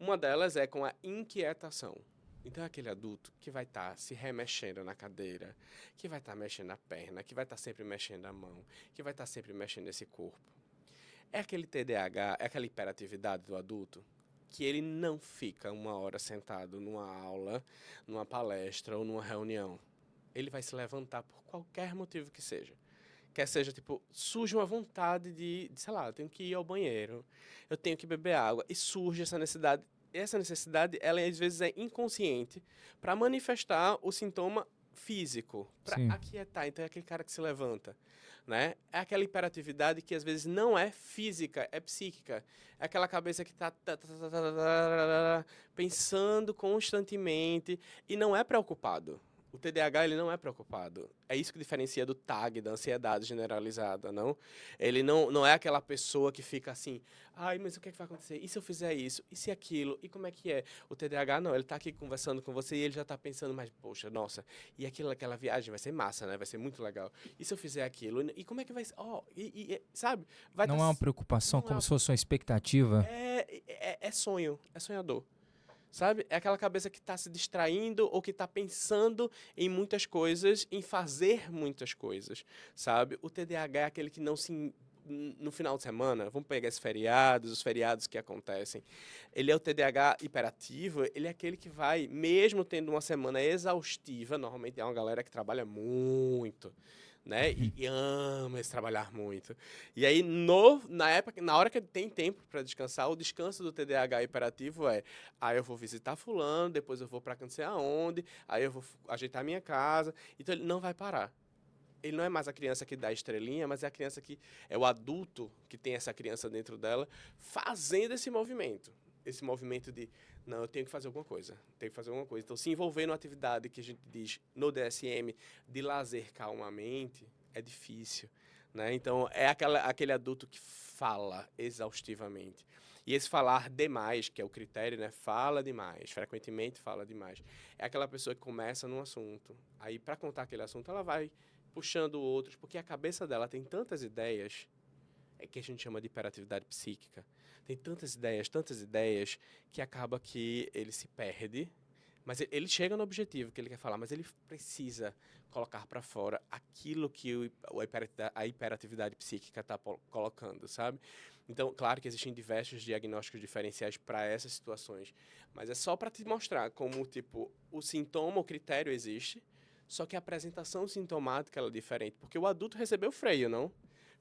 Uma delas é com a inquietação. Então, é aquele adulto que vai estar se remexendo na cadeira, que vai estar mexendo a perna, que vai estar sempre mexendo a mão, que vai estar sempre mexendo esse corpo. É aquele TDAH, é aquela hiperatividade do adulto que ele não fica uma hora sentado numa aula, numa palestra ou numa reunião. Ele vai se levantar por qualquer motivo que seja. Quer seja, tipo, surge uma vontade sei lá, eu tenho que ir ao banheiro, eu tenho que beber água, e surge essa necessidade. Essa necessidade, ela às vezes é inconsciente para manifestar o sintoma físico, para Sim. aquietar. Então é aquele cara que se levanta, né? É aquela hiperatividade que às vezes não é física, é psíquica. É aquela cabeça que tá pensando constantemente e não é preocupado. O TDAH, ele não é preocupado. É isso que diferencia do TAG, da ansiedade generalizada, não? Ele não é aquela pessoa que fica assim, ai, mas o que é que vai acontecer? E se eu fizer isso? E se aquilo? E como é que é? O TDAH, não, ele tá aqui conversando com você e ele já tá pensando, mas, poxa, nossa, e aquela viagem vai ser massa, né? Vai ser muito legal. E se eu fizer aquilo? E como é que vai ser? Ó, sabe? Vai estar... Não é uma preocupação Não é, como se fosse uma expectativa. é sonho, é sonhador. Sabe? É aquela cabeça que está se distraindo ou que está pensando em muitas coisas, em fazer muitas coisas, sabe? O TDAH é aquele que não se... No final de semana, vamos pegar os feriados que acontecem. Ele é o TDAH hiperativo, ele é aquele que vai, mesmo tendo uma semana exaustiva, normalmente é uma galera que trabalha muito, né? E ama esse trabalhar muito. E aí, na hora que ele tem tempo para descansar, o descanso do TDAH hiperativo é: aí eu vou visitar fulano, depois eu vou para não sei aonde, aí eu vou ajeitar minha casa. Então ele não vai parar. Ele não é mais a criança que dá estrelinha, mas é a criança que é o adulto que tem essa criança dentro dela fazendo esse movimento. Esse movimento de, não, eu tenho que fazer alguma coisa, tenho que fazer alguma coisa. Então, se envolver numa atividade que a gente diz no DSM de lazer calmamente, é difícil, né? Então, é aquele adulto que fala exaustivamente. E esse falar demais, que é o critério, né? Fala demais, frequentemente fala demais. É aquela pessoa que começa num assunto, aí para contar aquele assunto ela vai puxando outros, porque a cabeça dela tem tantas ideias, é que a gente chama de hiperatividade psíquica. Tem tantas ideias, que acaba que ele se perde, mas ele chega no objetivo que ele quer falar, mas ele precisa colocar para fora aquilo que a hiperatividade psíquica está colocando, sabe? Então, claro que existem diversos diagnósticos diferenciais para essas situações, mas é só para te mostrar como, tipo, o sintoma, o critério existe, só que a apresentação sintomática ela é diferente, porque o adulto recebeu freio, não?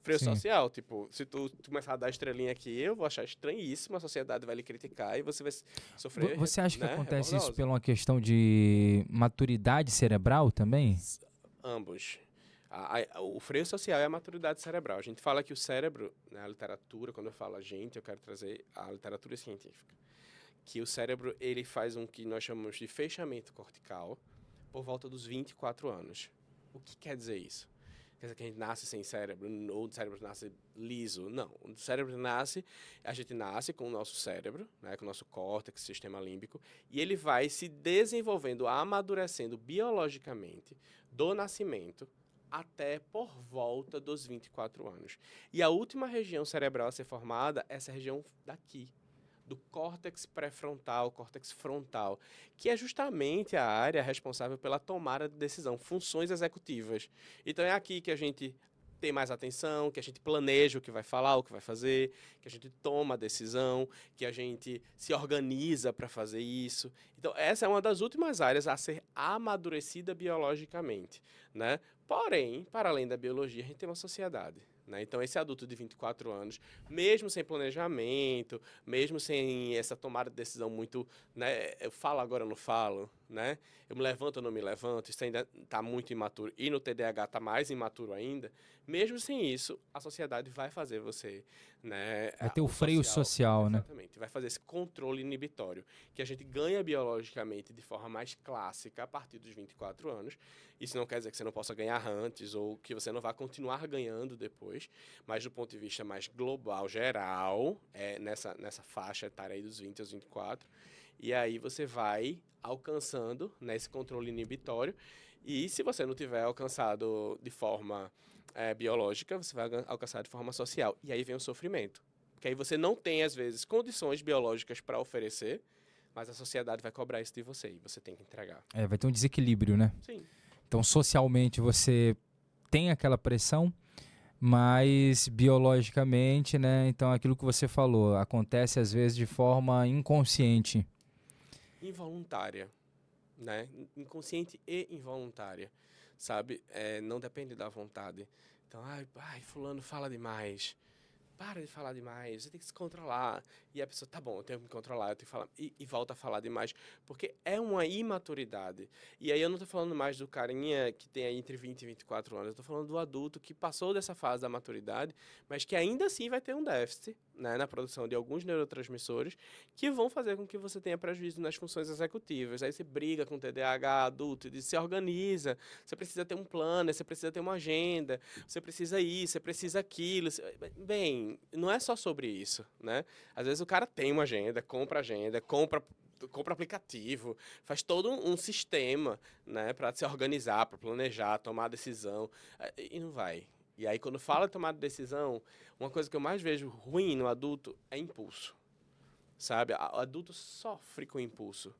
Freio Sim. social, tipo, se tu começar a dar estrelinha aqui, eu vou achar estranhíssimo, a sociedade vai lhe criticar e você vai sofrer, Você acha que né, acontece isso rebordosa. por uma questão de maturidade cerebral também? Ambos. O freio social é a maturidade cerebral. A gente fala que o cérebro, na literatura, quando eu falo a gente, eu quero trazer a literatura científica, que o cérebro ele faz um que nós chamamos de fechamento cortical por volta dos 24 anos. O que quer dizer isso? Quer dizer que a gente nasce sem cérebro, ou o cérebro nasce liso? Não. O cérebro nasce, a gente nasce com o nosso cérebro, né, com o nosso córtex, sistema límbico, e ele vai se desenvolvendo, amadurecendo biologicamente do nascimento até por volta dos 24 anos. E a última região cerebral a ser formada é essa região daqui, do córtex pré-frontal, córtex frontal, que é justamente a área responsável pela tomada de decisão, funções executivas. Então é aqui que a gente tem mais atenção, que a gente planeja o que vai falar, o que vai fazer, que a gente toma a decisão, que a gente se organiza para fazer isso. Então essa é uma das últimas áreas a ser amadurecida biologicamente, né? Porém, para além da biologia, a gente tem uma sociedade. Né? Então, esse adulto de 24 anos, mesmo sem planejamento, mesmo sem essa tomada de decisão muito, né, eu falo agora, eu não falo, né? Eu me levanto ou não me levanto, isso ainda está muito imaturo. E no TDAH está mais imaturo ainda. Mesmo sem isso, a sociedade vai fazer você, né, Vai ter o o freio social, social, né? exatamente, vai fazer esse controle inibitório, que a gente ganha biologicamente de forma mais clássica a partir dos 24 anos. Isso não quer dizer que você não possa ganhar antes ou que você não vá continuar ganhando depois, mas do ponto de vista mais global, geral, é nessa faixa etária aí dos 20 aos 24, e aí você vai alcançando, né, esse controle inibitório, e se você não tiver alcançado de forma biológica, você vai alcançar de forma social, e aí vem o sofrimento. Porque aí você não tem, às vezes, condições biológicas para oferecer, mas a sociedade vai cobrar isso de você e você tem que entregar. Vai ter um desequilíbrio, né? Sim. Então, socialmente, você tem aquela pressão, mas biologicamente, né? Então, aquilo que você falou, acontece às vezes de forma inconsciente. Involuntária, né? Inconsciente e involuntária, sabe? Não depende da vontade. Então, ai, fulano fala demais. Para de falar demais, você tem que se controlar. E a pessoa, tá bom, eu tenho que me controlar, eu tenho que falar. E volta a falar demais. Porque é uma imaturidade. E aí eu não tô falando mais do carinha que tem aí entre 20 e 24 anos. Eu tô falando do adulto que passou dessa fase da maturidade, mas que ainda assim vai ter um déficit, né, na produção de alguns neurotransmissores que vão fazer com que você tenha prejuízo nas funções executivas. Aí você briga com o TDAH adulto e se organiza. Você precisa ter um plano, você precisa ter uma agenda, você precisa isso, você precisa aquilo. Bem, não é só sobre isso, né? Às vezes o cara tem uma agenda, compra aplicativo, faz todo um sistema, né, para se organizar, para planejar, tomar decisão, e não vai. E aí quando fala de tomar decisão, uma coisa que eu mais vejo ruim no adulto é impulso, sabe? O adulto sofre com impulso.